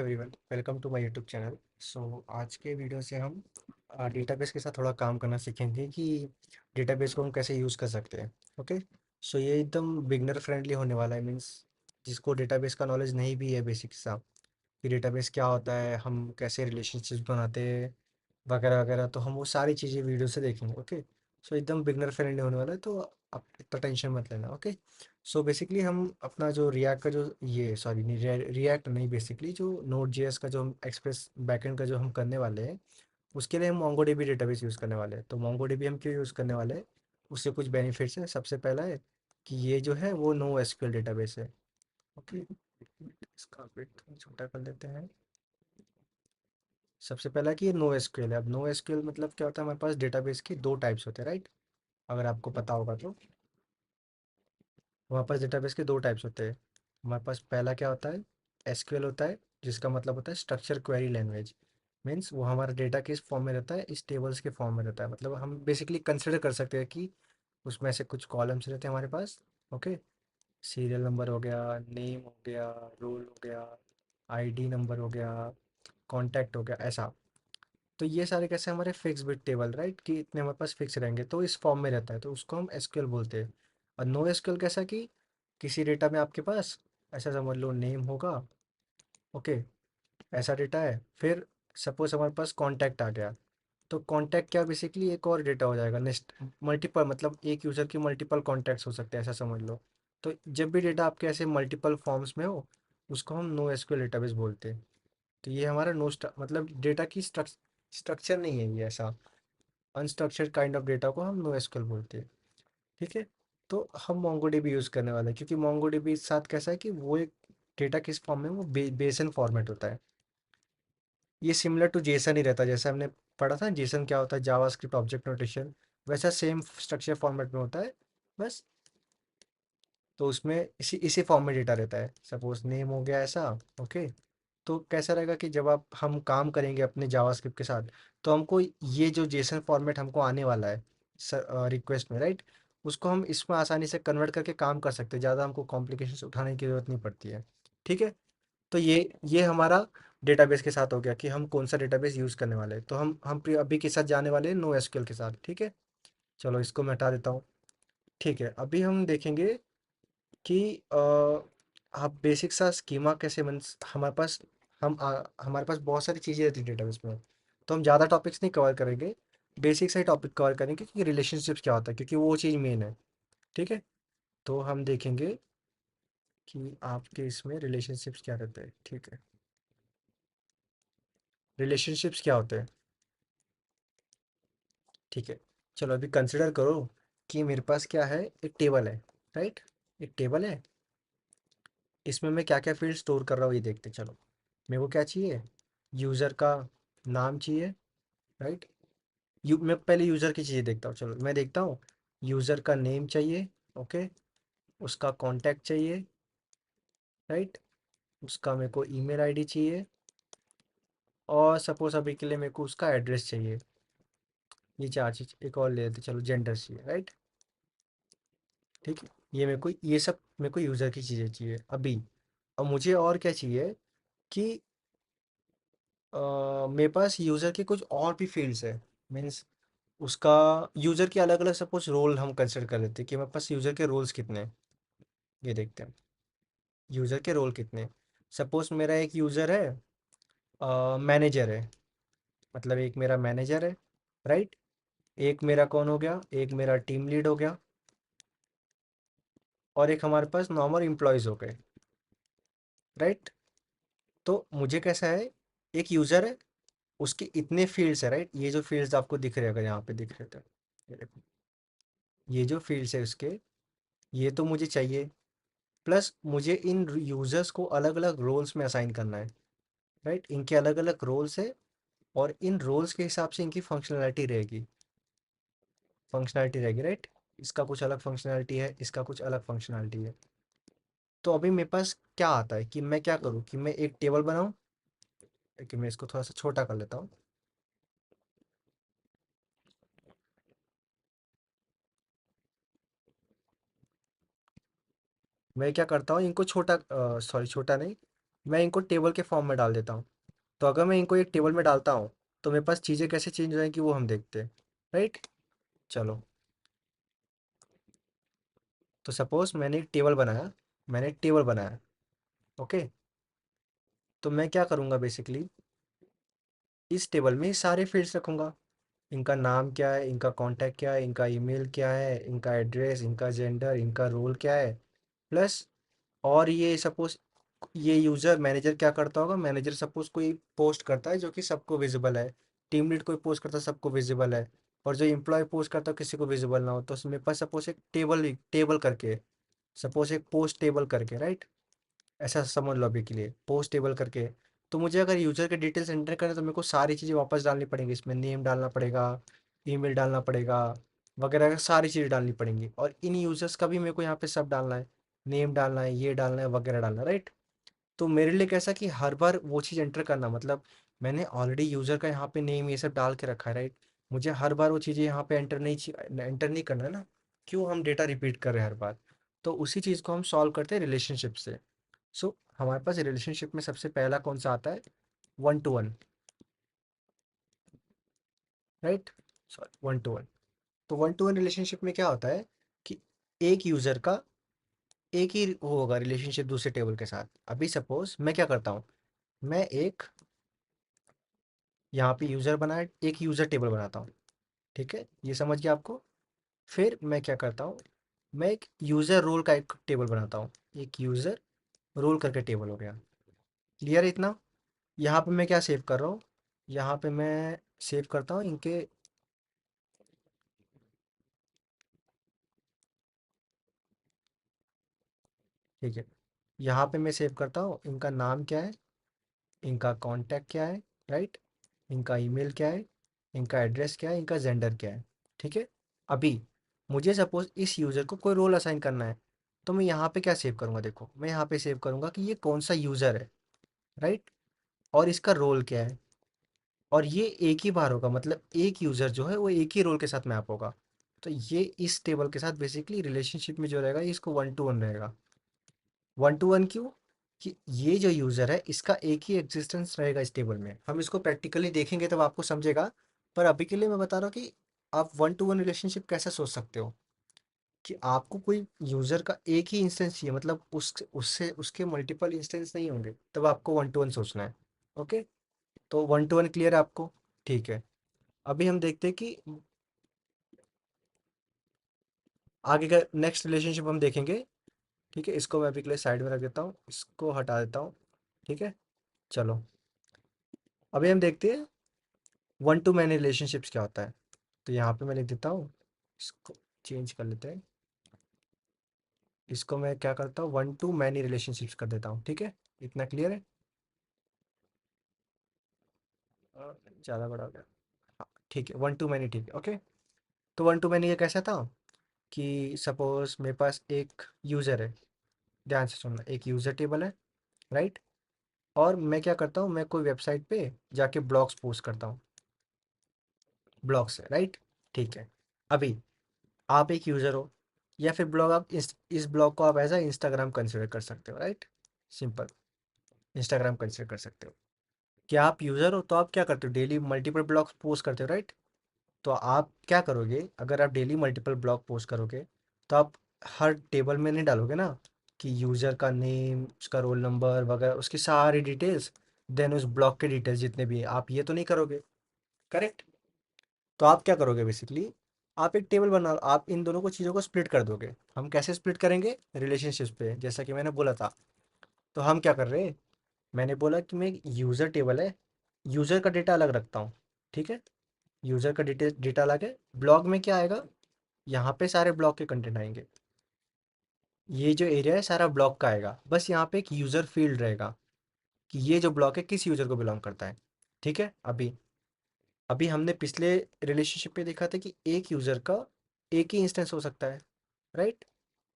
Everyone, welcome to my YouTube channel. So आज के video से हम डेटाबेस के साथ थोड़ा काम करना सीखेंगे कि डेटाबेस को हम कैसे यूज़ कर सकते हैं। ओके। सो ये एकदम बिगनर फ्रेंडली होने वाला है, मीन्स जिसको डेटाबेस का नॉलेज नहीं भी है बेसिक सा कि डेटाबेस क्या होता है, हम कैसे रिलेशनशिप्स बनाते हैं वगैरह वगैरह, तो हम वो सारी चीज़ें वीडियो से देखेंगे। ओके। सो एकदम बिगनर फ्रेंडली होने वाला है, तो आप इतना टेंशन मत लेना। ओके। सो बेसिकली हम अपना जो रिएक्ट का जो ये सॉरी नहीं, रिएक्ट नहीं, बेसिकली जो नोड जेएस का जो हम एक्सप्रेस बैकएंड का जो हम करने वाले हैं, उसके लिए हम मोंगोडीबी डेटाबेस यूज़ करने वाले हैं। तो मोंगोडीबी हम क्यों यूज़ करने वाले हैं, उससे कुछ बेनिफिट्स है। सबसे पहला है कि ये जो है वो नो एसक्यूएल डेटाबेस है। ओके। इसका वेट थोड़ा छोटा कर लेते हैं। सबसे पहला कि ये नो एसक्यूएल है। अब नो एसक्यूएल मतलब क्या होता है, हमारे पास डेटाबेस के दो टाइप्स होते हैं, राइट? अगर आपको पता होगा तो हमारे पास डेटाबेस के दो टाइप्स होते हैं। हमारे पास पहला क्या होता है, एसक्यूएल होता है, जिसका मतलब होता है स्ट्रक्चर क्वेरी लैंग्वेज। मीन्स वो हमारा डेटा किस फॉर्म में रहता है, इस टेबल्स के फॉर्म में रहता है। मतलब हम बेसिकली कंसिडर कर सकते हैं कि उसमें से कुछ कॉलम्स रहते हैं हमारे पास। ओके। सीरियल नंबर हो गया, नेम हो गया, रोल हो गया, आईडी नंबर हो गया, कॉन्टैक्ट हो गया, ऐसा। तो ये सारे कैसे हमारे फिक्स बिट टेबल, राइट, कि इतने हमारे पास फिक्स रहेंगे, तो इस फॉर्म में रहता है, तो उसको हम एसक्यूएल बोलते हैं। और नो एसक्यूएल कैसा कि किसी डेटा में आपके पास ऐसा समझ लो नेम होगा। ओके। ऐसा डेटा है, फिर सपोज हमारे पास कॉन्टैक्ट आ गया, तो कॉन्टैक्ट क्या, बेसिकली एक और डेटा हो जाएगा नेक्स्ट। मल्टीपल मतलब एक यूज़र की मल्टीपल कॉन्टैक्ट्स हो सकते हैं, ऐसा समझ लो। तो जब भी डेटा आपके ऐसे मल्टीपल फॉर्म्स में हो, उसको हम नो एसक्यूएल डेटाबेस बोलते हैं। तो ये हमारा मतलब डेटा की स्ट्रक्चर नहीं है ये, ऐसा अनस्ट्रक्चर्ड काइंड ऑफ डेटा को हम नो एसक्यूएल बोलते हैं। ठीक है। तो हम मोंगोडीबी यूज़ करने वाले हैं, क्योंकि मोंगोडीबी के साथ कैसा है कि वो एक डेटा किस फॉर्म में, वो बेसन फॉर्मेट होता है। ये सिमिलर टू जेसन ही रहता है, जैसे हमने पढ़ा था जेसन क्या होता है, जावास्क्रिप्ट ऑब्जेक्ट नोटेशन, वैसा सेम स्ट्रक्चर फॉर्मेट में होता है बस। तो उसमें इसी इसी फॉर्म में डेटा रहता है। सपोज नेम हो गया ऐसा। ओके। तो कैसा रहेगा कि जब आप हम काम करेंगे अपने जावास्क्रिप्ट के साथ, तो हमको ये जो जेसन फॉर्मेट हमको आने वाला है रिक्वेस्ट में, राइट, उसको हम इसमें आसानी से कन्वर्ट करके काम कर सकते हैं, ज़्यादा हमको कॉम्प्लिकेशंस उठाने की ज़रूरत नहीं पड़ती है। ठीक है। तो ये हमारा डेटाबेस के साथ हो गया कि हम कौन सा डेटाबेस यूज़ करने वाले हैं। तो हम अभी के साथ जाने वाले हैं नो एसक्यूएल के साथ। ठीक है। चलो इसको मैं हटा देता हूँ। ठीक है, अभी हम देखेंगे कि आप बेसिक सा स्कीमा कैसे बन हमारे पास हमारे पास बहुत सारी चीज़ें रहती है डेटाबेस में। तो हम ज़्यादा टॉपिक्स नहीं कवर करेंगे, बेसिक सा ही टॉपिक कवर करेंगे कि रिलेशनशिप्स क्या होता है, क्योंकि वो चीज़ मेन है। ठीक है। तो हम देखेंगे कि आपके इसमें रिलेशनशिप्स क्या रहते हैं। ठीक है। रिलेशनशिप्स क्या होते हैं। ठीक है। चलो अभी कंसिडर करो कि मेरे पास क्या है, एक टेबल है, राइट। एक टेबल है, इसमें मैं क्या क्या फील्ड स्टोर कर रहा हूँ ये देखते हैं। चलो मेरे को क्या चाहिए, यूज़र का नाम चाहिए, राइट। मैं पहले यूज़र की चीज़ें देखता हूँ। चलो मैं देखता हूँ, यूज़र का नेम चाहिए। ओके। उसका कॉन्टैक्ट चाहिए, राइट। उसका मेरे को ईमेल आईडी चाहिए, और सपोज अभी के लिए मेरे को उसका एड्रेस चाहिए। ये चार चीज़, एक और ले लेते, चलो जेंडर चाहिए, राइट। ठीक है। ये मेरे को, ये सब मेरे को यूज़र की चीज़ें चाहिए अभी। अब मुझे और क्या चाहिए कि मेरे पास यूज़र के कुछ और भी फील्ड्स है। मीन्स उसका यूज़र के अलग अलग सपोज रोल हम कंसिडर कर लेते हैं कि मेरे पास यूज़र के रोल्स कितने हैं। ये देखते हैं यूज़र के रोल कितने। सपोज मेरा एक यूज़र है, मैनेजर है, मतलब एक मेरा मैनेजर है, राइट। एक मेरा कौन हो गया, एक मेरा टीम लीड हो गया, और एक हमारे पास नॉर्मल एम्प्लॉयज़ हो गए, राइट। तो मुझे कैसा है, एक यूज़र है, उसके इतने फील्ड्स है, राइट। ये जो फील्ड्स आपको दिख रहे हैं, अगर यहाँ पे दिख रहे थे, ये देखो, ये जो फील्ड्स है उसके, ये तो मुझे चाहिए। प्लस मुझे इन यूज़र्स को अलग अलग रोल्स में असाइन करना है, राइट। इनके अलग अलग रोल्स है, और इन रोल्स के हिसाब से इनकी फंक्शनैलिटी रहेगी, राइट। इसका कुछ अलग फंक्शनैलिटी है, इसका कुछ अलग फंक्शनैलिटी है। तो अभी मेरे पास क्या आता है कि मैं क्या करूँ, कि मैं एक टेबल बनाऊँ, कि मैं इसको थोड़ा सा छोटा कर लेता हूँ। मैं क्या करता हूँ, इनको छोटा, सॉरी छोटा नहीं, मैं इनको टेबल के फॉर्म में डाल देता हूँ। तो अगर मैं इनको एक टेबल में डालता हूँ तो मेरे पास चीज़ें कैसे चेंज हो जाएंगी वो हम देखते हैं, राइट। चलो, तो सपोज मैंने एक टेबल बनाया, ओके। तो मैं क्या करूँगा बेसिकली, इस टेबल में सारे फील्ड्स रखूँगा। इनका नाम क्या है, इनका कॉन्टैक्ट क्या है, इनका ईमेल क्या है, इनका एड्रेस, इनका जेंडर, इनका रोल क्या है, प्लस। और ये सपोज ये यूज़र मैनेजर क्या करता होगा, मैनेजर सपोज कोई पोस्ट करता है जो कि सबको विजिबल है, टीम लीड कोई पोस्ट करता है सबको विजिबल है, और जो एम्प्लॉय पोस्ट करता है किसी को विजिबल ना हो, तो उसमें पास सपोज एक टेबल टेबल करके, सपोज एक पोस्ट टेबल करके, राइट। ऐसा समझ लो अभी के लिए पोस्ट टेबल करके। तो मुझे अगर यूज़र के डिटेल्स एंटर करना है तो मेरे को सारी चीज़ें वापस डालनी पड़ेंगी, इसमें नेम डालना पड़ेगा, ईमेल डालना पड़ेगा, वगैरह सारी चीज़ें डालनी पड़ेंगी, और इन यूज़र्स का भी मेरे को यहाँ पे सब डालना है, नेम डालना है, ये डालना है, वगैरह डालना है, राइट। तो मेरे लिए कैसा कि हर बार वो चीज़ एंटर करना, मतलब मैंने ऑलरेडी यूज़र का यहाँ पे नेम ये सब डाल के रखा है, राइट। मुझे हर बार वो चीज़ें यहाँ पे एंटर नहीं करना है ना। क्यों हम डेटा रिपीट कर रहे हैं हर बार। तो उसी चीज़ को हम सॉल्व करते हैं रिलेशनशिप से। सो हमारे पास रिलेशनशिप में सबसे पहला कौन सा आता है, one two one, right. Sorry, one two one. तो वन टू वन रिलेशनशिप में क्या होता है कि एक यूज़र का एक ही वो होगा रिलेशनशिप दूसरे टेबल के साथ। अभी सपोज मैं क्या करता हूँ, मैं एक यहाँ पे यूज़र बनाए एक यूज़र टेबल बनाता हूँ, ठीक है, ये समझ गया आपको। फिर मैं क्या करता हूँ, मैं एक यूज़र रोल का एक टेबल बनाता हूँ, एक यूज़र रोल करके टेबल हो गया। क्लियर है इतना। यहाँ पे मैं क्या सेव कर रहा हूँ, यहाँ पे मैं सेव करता हूँ इनके, ठीक है, यहाँ पे मैं सेव करता हूँ इनका नाम क्या है, इनका कांटेक्ट क्या है, राइट, इनका ईमेल क्या है, इनका एड्रेस क्या है, इनका जेंडर क्या है, ठीक है। अभी मुझे सपोज इस यूज़र को कोई रोल असाइन करना है, तो मैं यहाँ पे क्या सेव करूँगा, देखो मैं यहाँ पे सेव करूँगा कि ये कौन सा यूज़र है, राइट, और इसका रोल क्या है। और ये एक ही बार होगा, मतलब एक यूज़र जो है वो एक ही रोल के साथ मैप होगा। तो ये इस टेबल के साथ बेसिकली रिलेशनशिप में जो रहेगा ये इसको वन टू वन रहेगा। वन टू वन क्यों, कि ये जो यूज़र है इसका एक ही एग्जिस्टेंस रहेगा इस टेबल में। हम इसको प्रैक्टिकली देखेंगे तब आपको समझेगा। पर अभी के लिए मैं बता रहा हूँ कि आप वन टू वन रिलेशनशिप कैसे सोच सकते हो, कि आपको कोई यूज़र का एक ही इंस्टेंस चाहिए, मतलब उससे उसके मल्टीपल इंस्टेंस नहीं होंगे, तब आपको वन टू वन सोचना है। ओके, तो वन टू वन क्लियर है आपको। ठीक है, अभी हम देखते हैं कि आगे का नेक्स्ट रिलेशनशिप हम देखेंगे। ठीक है, इसको मैं अभी के लिए साइड में रख देता हूँ, इसको हटा देता हूँ। ठीक है, चलो अभी हम देखते हैं वन टू मैनी रिलेशनशिप्स क्या होता है। तो यहाँ पे मैं लिख देता हूँ, इसको चेंज कर लेते हैं, इसको मैं क्या करता हूँ, वन टू मैनी रिलेशनशिप्स कर देता हूँ। ठीक है, इतना क्लियर है। ज़्यादा बड़ा हो गया। हाँ, ठीक है, वन टू मैनी, ठीक है, ओके। तो वन टू मैनी ये कैसा था कि सपोज मेरे पास एक यूज़र है, ध्यान से सुनना, एक यूज़र टेबल है, राइट। और मैं क्या करता हूँ, मैं कोई वेबसाइट पे जाके ब्लॉग्स पोस्ट करता हूँ, ब्लॉग से, राइट। ठीक है, अभी आप एक यूज़र हो, या फिर ब्लॉग आप इस ब्लॉग को आप एज अ इंस्टाग्राम कंसिडर कर सकते हो, राइट। सिंपल, इंस्टाग्राम कंसिडर कर सकते हो। क्या आप यूज़र हो तो आप क्या करते हो, डेली मल्टीपल ब्लॉग्स पोस्ट करते हो, राइट। तो आप क्या करोगे, अगर आप डेली मल्टीपल ब्लॉग पोस्ट करोगे तो आप हर टेबल में नहीं डालोगे ना कि यूज़र का नेम, उसका रोल नंबर वगैरह, उसकी सारी डिटेल्स, देन उस ब्लॉग के डिटेल्स जितने भी हैं, आप ये तो नहीं करोगे, करेक्ट। तो आप क्या करोगे बेसिकली, आप एक टेबल बना, आप इन दोनों को चीज़ों को स्प्लिट कर दोगे। हम कैसे स्प्लिट करेंगे, रिलेशनशिप्स पे, जैसा कि मैंने बोला था। तो हम क्या कर रहे हैं, मैंने बोला कि मैं यूज़र टेबल है, यूज़र का डेटा अलग रखता हूँ, ठीक है। यूज़र का डेटा अलग है, ब्लॉग में क्या आएगा, यहाँ पे सारे ब्लॉग के कंटेंट आएंगे, ये जो एरिया है सारा ब्लॉग का आएगा, बस यहाँ पे एक यूज़र फील्ड रहेगा कि ये जो ब्लॉग है किस यूज़र को बिलोंग करता है। ठीक है, अभी अभी हमने पिछले रिलेशनशिप पे देखा था कि एक यूज़र का एक ही इंस्टेंस हो सकता है, राइट।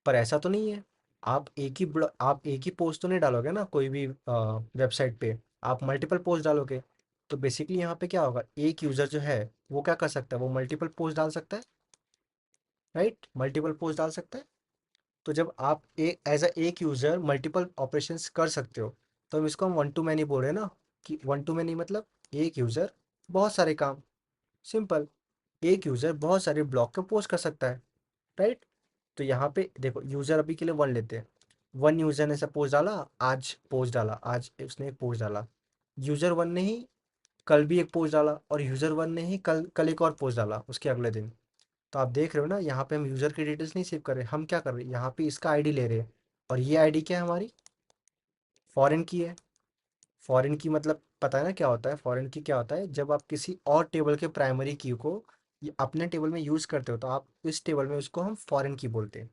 पर ऐसा तो नहीं है, आप एक ही पोस्ट तो नहीं डालोगे ना कोई भी वेबसाइट पे, आप मल्टीपल पोस्ट डालोगे। तो बेसिकली यहाँ पे क्या होगा, एक यूज़र जो है वो क्या कर सकता है, वो मल्टीपल पोस्ट डाल सकता है, राइट, मल्टीपल पोस्ट डाल सकता है। तो जब आप एक एज अ एक यूज़र मल्टीपल ऑपरेशंस कर सकते हो, तो हम इसको हम वन टू मैनी बोल रहे हैं ना, कि वन टू मैनी मतलब एक यूज़र बहुत सारे काम। सिंपल, एक यूज़र बहुत सारे ब्लॉक को पोस्ट कर सकता है, राइट। तो यहाँ पे देखो, यूज़र अभी के लिए वन लेते हैं। वन यूज़र ने सपोज डाला, आज पोस्ट डाला, आज उसने एक पोस्ट डाला। यूज़र वन ने ही कल भी एक पोस्ट डाला, और यूज़र वन ने ही कल कल एक और पोस्ट डाला उसके अगले दिन। तो आप देख रहे हो ना, यहाँ पे हम यूज़र की डिटेल्स नहीं सेव कर रहे, हम क्या कर रहे हैं, यहाँ पे इसका आईडी ले रहे हैं। और ये आईडी क्या है हमारी, फॉरेन की है। फॉरेन की मतलब पता है ना क्या होता है, फॉरेन की क्या होता है, जब आप किसी और टेबल के प्राइमरी की को अपने टेबल में यूज़ करते हो, तो आप इस टेबल में उसको हम फॉरेन की बोलते हैं।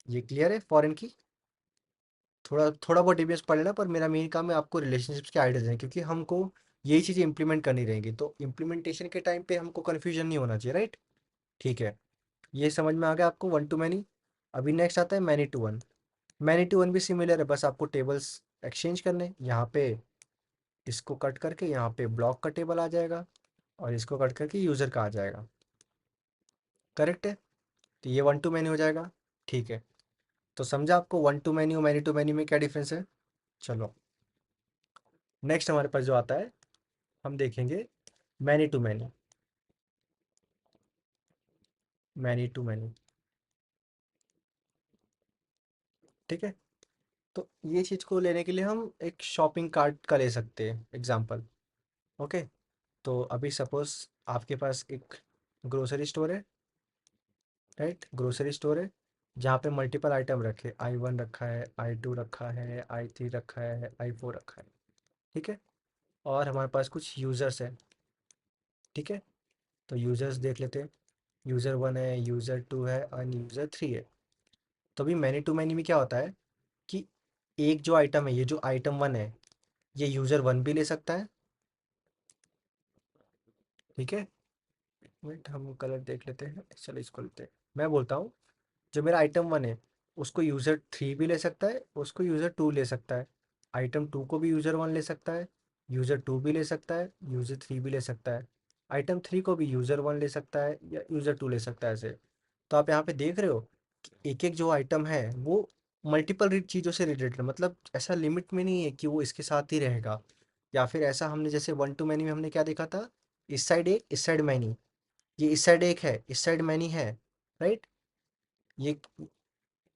ये क्लियर है फॉरेन की। थोड़ा थोड़ा बहुत डीबीएस पढ़ लेना, पर मेरा मेन काम है आपको रिलेशनशिप्स के आइडियाज हैं, क्योंकि हमको यही चीज़ें इंप्लीमेंट करनी रहेंगी, तो इम्प्लीमेंटेशन के टाइम पे हमको कन्फ्यूजन नहीं होना चाहिए, राइट। ठीक है, ये समझ में आ गया आपको वन टू मैनी। अभी नेक्स्ट आता है many to one. Many to one भी सिमिलर है, बस आपको टेबल्स एक्सचेंज करने। यहाँ पे इसको कट करके यहाँ पे ब्लॉक का टेबल आ जाएगा, और इसको कट करके यूज़र का आ जाएगा। करेक्ट है, तो ये वन टू मैनी हो जाएगा। ठीक है, तो समझा आपको वन टू मैनी और मैनी टू मैनी में क्या डिफरेंस है। चलो, नेक्स्ट हमारे पास जो आता है, हम देखेंगे many to many. Many to many, ठीक है। तो ये चीज़ को लेने के लिए हम एक शॉपिंग कार्ट का ले सकते हैं एग्जांपल। ओके, तो अभी सपोज आपके पास एक ग्रोसरी स्टोर है, राइट। ग्रोसरी स्टोर है जहाँ पे मल्टीपल आइटम रखे, आई वन रखा है, आई टू रखा है, आई थ्री रखा है, आई फोर रखा है, ठीक है। और हमारे पास कुछ यूज़र्स है, ठीक है। तो यूज़र्स देख लेते हैं, यूज़र वन है, यूज़र टू है, और यूज़र थ्री है। तो अभी मैनी टू मैनी में क्या होता है कि एक जो आइटम है, ये जो आइटम वन है, ये यूज़र वन भी ले सकता है, ठीक है। वेट, हम कलर देख लेते हैं, चलो इसको लेते हैं। मैं बोलता हूँ, जो मेरा आइटम वन है, उसको यूज़र थ्री भी ले सकता है, उसको यूज़र टू ले सकता है। आइटम टू को भी यूज़र वन ले सकता है, यूज़र टू भी ले सकता है, यूज़र थ्री भी ले सकता है। आइटम थ्री को भी यूज़र वन ले सकता है या यूज़र टू ले सकता है, ऐसे। तो आप यहाँ पे देख रहे हो कि एक एक जो आइटम है वो मल्टीपल चीज़ों से रिलेटेड है, मतलब ऐसा लिमिट में नहीं है कि वो इसके साथ ही रहेगा। या फिर ऐसा हमने जैसे वन टू मैनी में हमने क्या देखा था, इस साइड एक, इस साइड मैनी। ये इस साइड एक है, इस साइड मैनी है, राइट। ये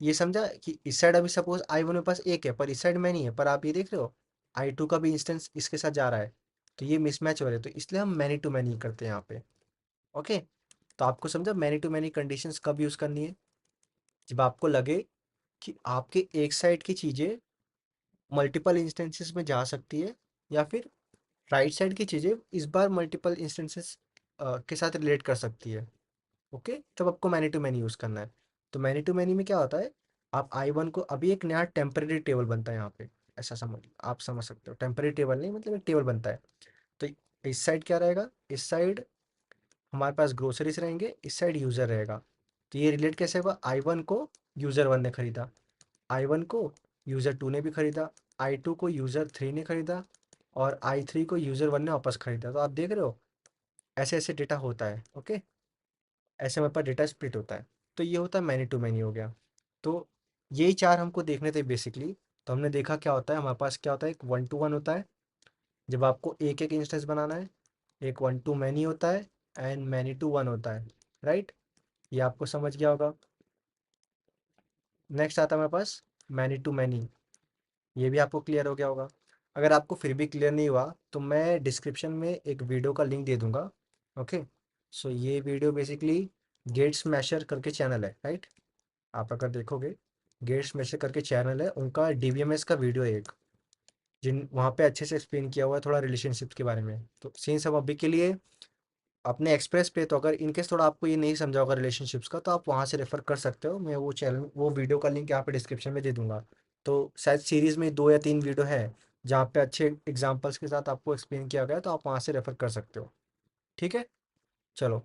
ये समझा कि इस साइड अभी सपोज आई वन मेरे पास एक है, पर इस साइड मैनी है, पर आप ये देख रहे हो आई टू का भी इंस्टेंस इसके साथ जा रहा है। तो ये मिसमैच हो रहे हैं, तो इसलिए हम मैनी टू मैनी करते हैं यहाँ पे। ओके, तो आपको समझा मैनी टू मैनी कंडीशंस कब यूज़ करनी है, जब आपको लगे कि आपके एक साइड की चीज़ें मल्टीपल इंस्टेंसेस में जा सकती है, या फिर राइट साइड की चीज़ें इस बार मल्टीपल इंस्टेंसेस के साथ रिलेट कर सकती है। ओके, तब आपको मैनी टू मैनी यूज़ करना है। तो मैनी टू मैनी में क्या होता है, आप आई वन को अभी एक नया टेम्परेरी टेबल बनता है यहाँ पे, ऐसा समझ, आप समझ सकते हो। टेम्परेरी टेबल नहीं, मतलब एक टेबल बनता है। तो इस साइड क्या रहेगा, इस साइड हमारे पास ग्रोसरीज रहेंगे, इस साइड यूज़र रहेगा। तो ये रिलेट कैसे होगा, आई वन को यूज़र वन ने खरीदा, आई वन को यूज़र टू ने भी खरीदा, आई टू को यूज़र थ्री ने खरीदा, और आई थ्री को यूज़र वन ने वापस खरीदा। तो आप देख रहे हो ऐसे ऐसे डेटा होता है। ओके, ऐसे हमारे पास डेटा स्प्लिट होता है। तो ये होता है मैनी टू मैनी हो गया। तो यही चार हमको देखने थे बेसिकली। तो हमने देखा क्या होता है, हमारे पास क्या होता है, एक वन टू वन होता है जब आपको एक एक इंस्टेंस बनाना है, एक वन टू मैनी होता है, एंड मैनी टू वन होता है, राइट। ये आपको समझ गया होगा। नेक्स्ट आता है हमारे पास मैनी टू मैनी, ये भी आपको क्लियर हो गया होगा। अगर आपको फिर भी क्लियर नहीं हुआ, तो मैं डिस्क्रिप्शन में एक वीडियो का लिंक दे दूंगा। ओके, सो ये वीडियो बेसिकली गेट स्मैशर करके चैनल है, राइट। आप अगर देखोगे, गेट स्मैशर करके चैनल है, उनका डीबीएमएस का वीडियो है एक, जिन वहाँ पे अच्छे से एक्सप्लेन किया हुआ है थोड़ा रिलेशनशिप के बारे में। तो सिंस हम अभी के लिए अपने एक्सप्रेस पे, तो अगर इनकेस थोड़ा आपको ये नहीं समझा होगा रिलेशनशिप्स का, तो आप वहाँ से रेफर कर सकते हो। मैं वो चैनल, वो वीडियो का लिंक यहाँ पे डिस्क्रिप्शन में दे दूंगा। तो शायद सीरीज़ में दो या तीन वीडियो है जहाँ पे अच्छे एग्जाम्पल्स के साथ आपको एक्सप्लेन किया गया है, तो आप वहाँ से रेफर कर सकते हो। ठीक है, चलो।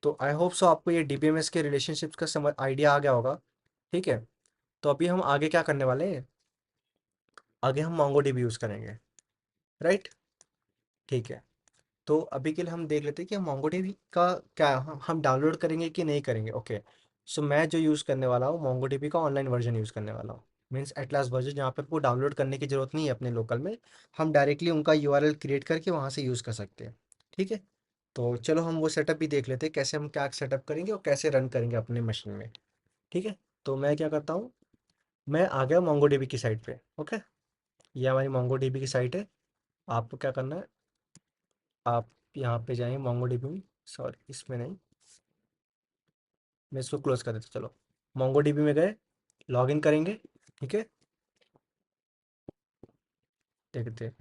तो आई होप सो आपको ये डीबीएमएस के रिलेशनशिप्स का समझ आइडिया आ गया होगा। ठीक है, तो अभी हम आगे क्या करने वाले हैं, आगे हम मोंगोडीबी यूज़ करेंगे, राइट। ठीक है, तो अभी के लिए हम देख लेते हैं कि हम मोंगोडीबी का क्या हम डाउनलोड करेंगे कि नहीं करेंगे। ओके, सो मैं जो यूज़ करने वाला हूँ मोंगोडीबी का ऑनलाइन वर्जन यूज़ करने वाला हूँ। मीन्स एटलास वर्जन, जहाँ पे आपको डाउनलोड करने की ज़रूरत नहीं है अपने लोकल में, हम डायरेक्टली उनका यूआरएल क्रिएट करके वहाँ से यूज़ कर सकते हैं। ठीक है, तो चलो हम वो सेटअप भी देख लेते हैं, कैसे हम क्या सेटअप करेंगे और कैसे रन करेंगे अपने मशीन में। ठीक है, तो मैं क्या करता हूँ, मैं आ गया मोंगो की साइट पे। ओके, ये हमारी मोंगो की साइट है। आपको क्या करना है, आप यहाँ पे जाएंगे मोंगो में, सॉरी इसमें नहीं, मैं इसको क्लोज कर देता हूँ। चलो मोंगो में गए, लॉगिन करेंगे। ठीक है, देखते हैं,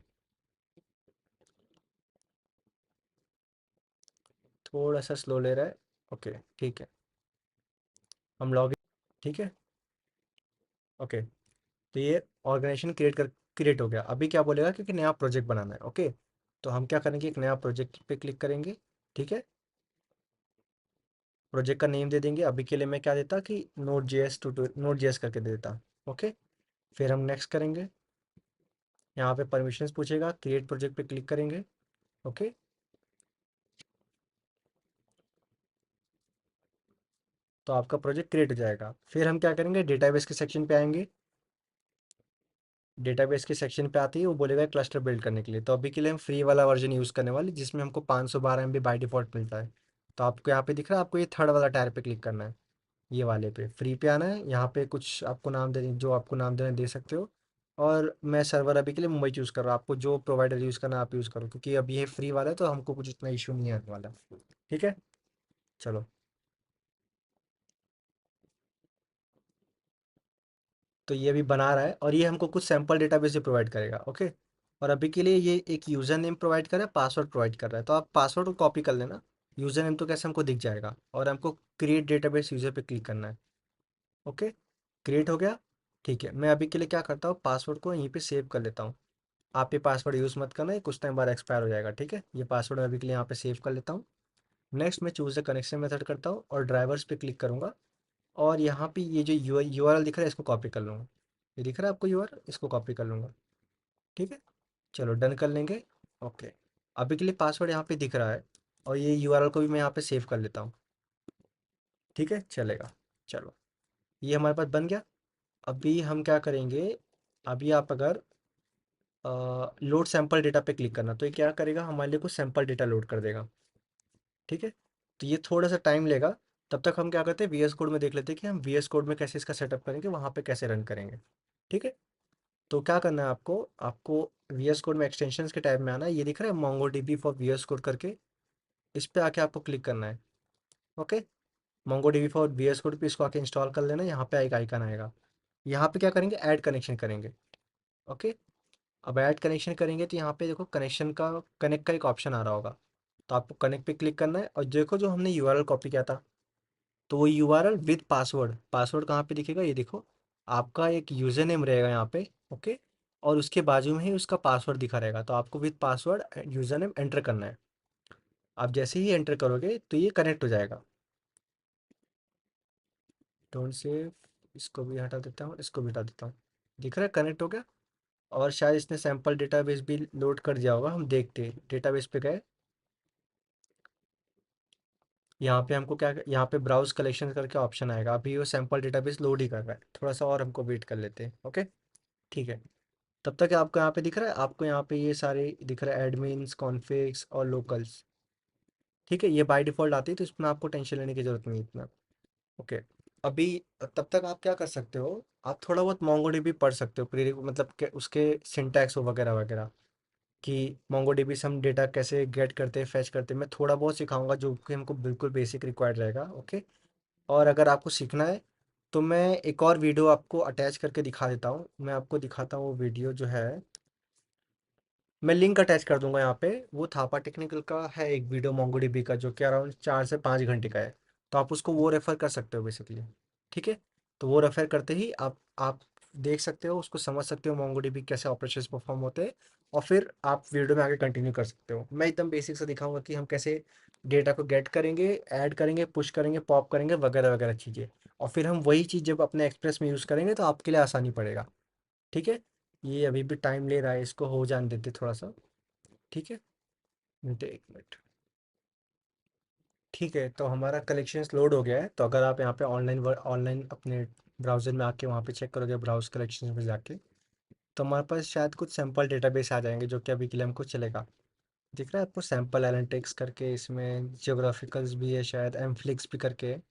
थोड़ा सा स्लो ले रहा है। ओके ठीक है, हम लॉगिन। ठीक है, ओके, तो ये ऑर्गेनाइजेशन क्रिएट हो गया। अभी क्या बोलेगा, क्योंकि नया प्रोजेक्ट बनाना है। ओके, तो हम क्या करेंगे, एक नया प्रोजेक्ट पे क्लिक करेंगे। ठीक है, प्रोजेक्ट का नेम दे देंगे। अभी के लिए मैं क्या देता कि नोट जेएस करके दे देता। ओके, फिर हम नेक्स्ट करेंगे। यहाँ पे परमिशंस पूछेगा, क्रिएट प्रोजेक्ट पे क्लिक करेंगे। ओके, तो आपका प्रोजेक्ट क्रिएट हो जाएगा। फिर हम क्या करेंगे, डेटाबेस के सेक्शन पे आएंगे। डेटाबेस के सेक्शन पे आते ही वो बोलेगा क्लस्टर बिल्ड करने के लिए। तो अभी के लिए हम फ्री वाला वर्जन यूज़ करने वाले, जिसमें हमको 512 MB बाई डिफ़ॉल्ट मिलता है। तो आपको यहाँ पे दिख रहा है, आपको ये थर्ड वाला टायर पे क्लिक करना है, ये वाले पे फ्री पे आना है। यहाँ पे कुछ आपको नाम दे, जो आपको नाम देना दे सकते हो। और मैं सर्वर अभी के लिए मुंबई चूज़ कर रहा हूँ, आपको जो प्रोवाइडर यूज़ करना है आप यूज़ करो, क्योंकि अभी ये फ्री वाला है तो हमको कुछ इतना इशू नहीं आने वाला। ठीक है, चलो, तो ये अभी बना रहा है और ये हमको कुछ सैम्पल डेटाबेस भी प्रोवाइड करेगा। ओके, और अभी के लिए ये एक यूज़र नेम प्रोवाइड कर रहा है, पासवर्ड प्रोवाइड कर रहा है, तो आप पासवर्ड को कॉपी कर लेना। यूज़र नेम तो कैसे हमको दिख जाएगा, और हमको क्रिएट डेटाबेस यूज़र पे क्लिक करना है। ओके, क्रिएट हो गया। ठीक है, मैं अभी के लिए क्या करता हूँ, पासवर्ड को यहीं पे सेव कर लेता हूँ। आप ये पासवर्ड यूज़ मत करना, ये कुछ टाइम बाद एक्सपायर हो जाएगा। ठीक है, ये पासवर्ड मैं अभी के लिए यहाँ पे सेव कर लेता हूँ। नेक्स्ट मैं चूज़ द कनेक्शन मेथड करता हूँ और ड्राइवर्स पे क्लिक करूँगा। और यहाँ पे ये जो यूआरएल दिख रहा है, इसको कॉपी कर लूँगा। ये दिख रहा है आपको यूआरएल, इसको कॉपी कर लूँगा। ठीक है, चलो डन कर लेंगे। ओके, अभी के लिए पासवर्ड यहाँ पे दिख रहा है, और ये यूआरएल को भी मैं यहाँ पे सेव कर लेता हूँ। ठीक है, चलेगा। चलो, ये हमारे पास बन गया। अभी हम क्या करेंगे, अभी आप अगर लोड सैंपल डेटा पे क्लिक करना, तो ये क्या करेगा, हमारे लिए कुछ सैंपल डेटा लोड कर देगा। ठीक है, तो ये थोड़ा सा टाइम लेगा। तब तक हम क्या करते हैं, वीएस कोड में देख लेते हैं कि हम वीएस कोड में कैसे इसका सेटअप करेंगे, वहाँ पे कैसे रन करेंगे। ठीक है, तो क्या करना है आपको, आपको वीएस कोड में एक्सटेंशंस के टैब में आना है। ये दिख रहा है Mongo DB for VS code करके, इस पे आके आपको क्लिक करना है। Okay, Mongo DB for VS code पे इसको आके इंस्टॉल कर लेना। यहाँ पे एक आइकन आएगा, यहाँ पे क्या करेंगे, ऐड कनेक्शन करेंगे। ओके, अब ऐड कनेक्शन करेंगे तो यहाँ पे देखो कनेक्शन का, कनेक्ट का एक ऑप्शन आ रहा होगा, तो आपको कनेक्ट पे क्लिक करना है। और देखो जो हमने यूआरएल कॉपी किया था, तो वो यूआरएल विद पासवर्ड, पासवर्ड कहाँ पे दिखेगा, ये देखो, आपका एक यूज़र नेम रहेगा यहाँ पे। ओके, और उसके बाजू में ही उसका पासवर्ड दिखा रहेगा, तो आपको with password user name enter करना है। आप जैसे ही एंटर करोगे तो ये कनेक्ट हो जाएगा। डोंट सेव, इसको भी हटा देता हूँ, इसको भी हटा देता हूँ। दिख रहा है कनेक्ट हो गया। और शायद इसने सैम्पल डेटाबेस भी लोड कर दिया होगा, हम देखते हैं। डेटाबेस पे गए, यहाँ पे हमको क्या, यहाँ पे ब्राउज कलेक्शन करके ऑप्शन आएगा। अभी वो सैम्पल डेटाबेस लोड ही कर रहा है, थोड़ा सा और हमको वेट कर लेते हैं। ओके, ठीक है, तब तक आपको यहाँ पे दिख रहा है, आपको यहाँ पे ये सारे दिख रहा है, एडमिन्स, कॉन्फ़िग्स और लोकल्स। ठीक है, ये बाय डिफ़ॉल्ट आती है, तो इसमें आपको टेंशन लेने की ज़रूरत नहीं है इतना। ओके, अभी तब तक आप क्या कर सकते हो, आप थोड़ा बहुत मोंगोडीबी पढ़ सकते हो, प्री मतलब के उसके सिंटैक्स वगैरह वगैरह, कि मोंगोडीबी से हम डेटा कैसे गेट करते हैं, फैच करते हैं। मैं थोड़ा बहुत सिखाऊंगा जो कि हमको बिल्कुल बेसिक रिक्वायर्ड रहेगा। ओके, और अगर आपको सीखना है तो मैं एक और वीडियो आपको अटैच करके दिखा देता हूँ। मैं आपको दिखाता हूँ वो वीडियो जो है, मैं लिंक अटैच कर दूंगा यहाँ पे। वो थापा टेक्निकल का है एक वीडियो मोंगोडीबी का, जो कि अराउंड 4 से 5 घंटे का है। तो आप उसको वो रेफ़र कर सकते हो बेसिकली। ठीक है, तो वो रेफ़र करते ही आप देख सकते हो, उसको समझ सकते हो मोंगोडीबी कैसे ऑपरेशंस परफॉर्म होते हैं। और फिर आप वीडियो में आगे कंटिन्यू कर सकते हो। मैं एकदम बेसिक से दिखाऊंगा कि हम कैसे डेटा को गेट करेंगे, ऐड करेंगे, पुश करेंगे, पॉप करेंगे, वगैरह वगैरह चीज़ें। और फिर हम वही चीज़ जब अपने एक्सप्रेस में यूज़ करेंगे तो आपके लिए आसानी पड़ेगा। ठीक है, ये अभी भी टाइम ले रहा है, इसको हो जाने देते थोड़ा सा। ठीक है, मिनट, 1 मिनट। ठीक है, तो हमारा कलेक्शंस लोड हो गया है। तो अगर आप यहाँ पे ऑनलाइन अपने ब्राउज़र में आके वहाँ पे चेक करोगे, ब्राउज़ कलेक्शंस में जाके, तो हमारे पास शायद कुछ सैंपल डेटाबेस आ जाएंगे जो कि अभी के लिए हमको चलेगा। दिख रहा है आपको सैंपल एनालिटिक्स करके, इसमें जियोग्राफिकल्स भी है, शायद एमफ्लिक्स भी करके है।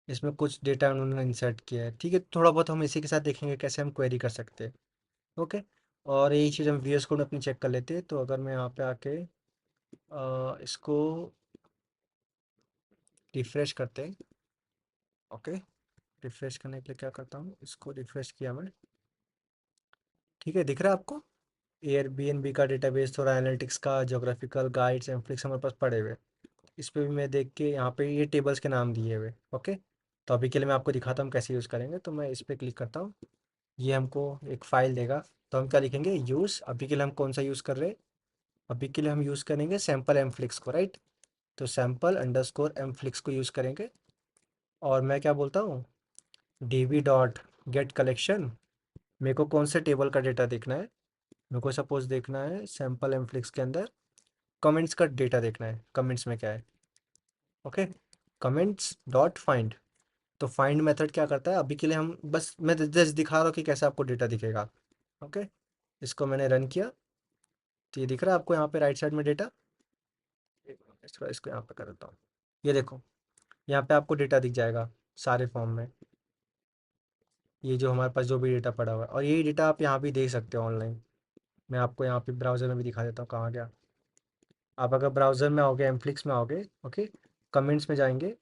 इसमें कुछ डेटा उन्होंने इंसर्ट किया है। ठीक है, थोड़ा बहुत हम इसी के साथ देखेंगे कैसे हम क्वेरी कर सकते हैं। ओके। और यही चीज़ हम वीएस कोड अपनी चेक कर लेते हैं। तो अगर मैं यहाँ पे आके इसको रिफ्रेश करते हैं। ओके। रिफ्रेश करने के लिए क्या करता हूँ, इसको रिफ्रेश किया मैं। ठीक है, दिख रहा है आपको एयरबीएनबी का डेटाबेस, थोड़ा एनालिटिक्स का, ज्योग्राफिकल गाइड्स, एमफ्लिक्स हमारे पास पड़े हुए। इस पे भी मैं देख के यहाँ पे ये टेबल्स के नाम दिए हुए। ओके। तो अभी के लिए मैं आपको दिखाता हूँ कैसे यूज़ करेंगे। तो मैं इस पर क्लिक करता हूँ, ये हमको एक फ़ाइल देगा। तो हम क्या लिखेंगे, यूज़। अभी के लिए हम कौन सा यूज़ कर रहे हैं, अभी के लिए हम यूज़ करेंगे सैम्पल एमफ्लिक्स को, राइट। तो सैम्पल अंडरस्कोर एमफ्लिक्स को यूज़ करेंगे। और मैं क्या बोलता हूँ, db डॉट गेट कलेक्शन। मेरे को कौन से टेबल का डेटा देखना है, मेरे को सपोज देखना है सैम्पल एमफ्लिक्स के अंदर कमेंट्स का डेटा देखना है। कमेंट्स में क्या है, ओके। Comments dot find. तो फाइंड मेथड क्या करता है, अभी के लिए हम बस मैं जस्ट दिखा रहा हूँ कि कैसे आपको डेटा दिखेगा। ओके। इसको मैंने रन किया, तो ये दिख रहा है आपको यहाँ पे राइट साइड में डेटा। इसको इसको यहाँ पे कर देता हूँ। ये देखो, यहाँ पे आपको डेटा दिख जाएगा सारे फॉर्म में। ये जो हमारे पास जो भी डेटा पड़ा हुआ है, और यही डेटा आप यहाँ भी देख सकते हो ऑनलाइन। मैं आपको यहाँ पे ब्राउज़र में भी दिखा देता हूँ, कहाँ गया। आप अगर ब्राउज़र में आओगे, एमफ्लिक्स में आओगे, ओके, कमेंट्स में जाएंगे,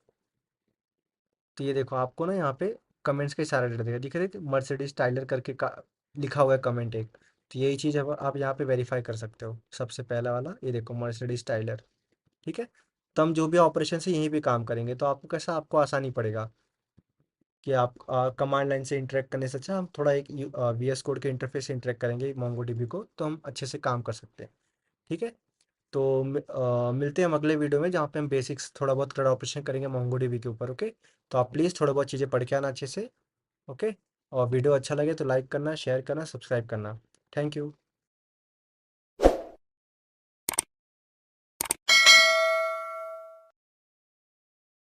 तो ये देखो आपको ना यहाँ पे कमेंट्स के सारे डेटा दिख रहे थे, मर्सिडीज टाइलर करके का लिखा हुआ है कमेंट एक। तो यही चीज़ अब आप यहाँ पे वेरीफाई कर सकते हो। सबसे पहला वाला ये देखो, मर्सिडीज टाइलर। ठीक है। तो हम जो भी ऑपरेशन है यहीं पे काम करेंगे, तो आपको कैसा, आपको आसानी पड़ेगा कि आप कमांड लाइन से इंटरेक्ट करने से अच्छा हम थोड़ा एक वीएस कोड के इंटरफेस से इंटरेक्ट करेंगे मोंगो डीबी को, तो हम अच्छे से काम कर सकते हैं। ठीक है। तो मिलते हैं हम अगले वीडियो में, जहाँ पे हम बेसिक्स थोड़ा बहुत क्लड ऑपरेशन करेंगे मोंगो डीबी के ऊपर। ओके। तो आप प्लीज़ थोड़ा बहुत चीज़ें पढ़ के आना अच्छे से। ओके। और वीडियो अच्छा लगे तो लाइक करना, शेयर करना, सब्सक्राइब करना। Thank you.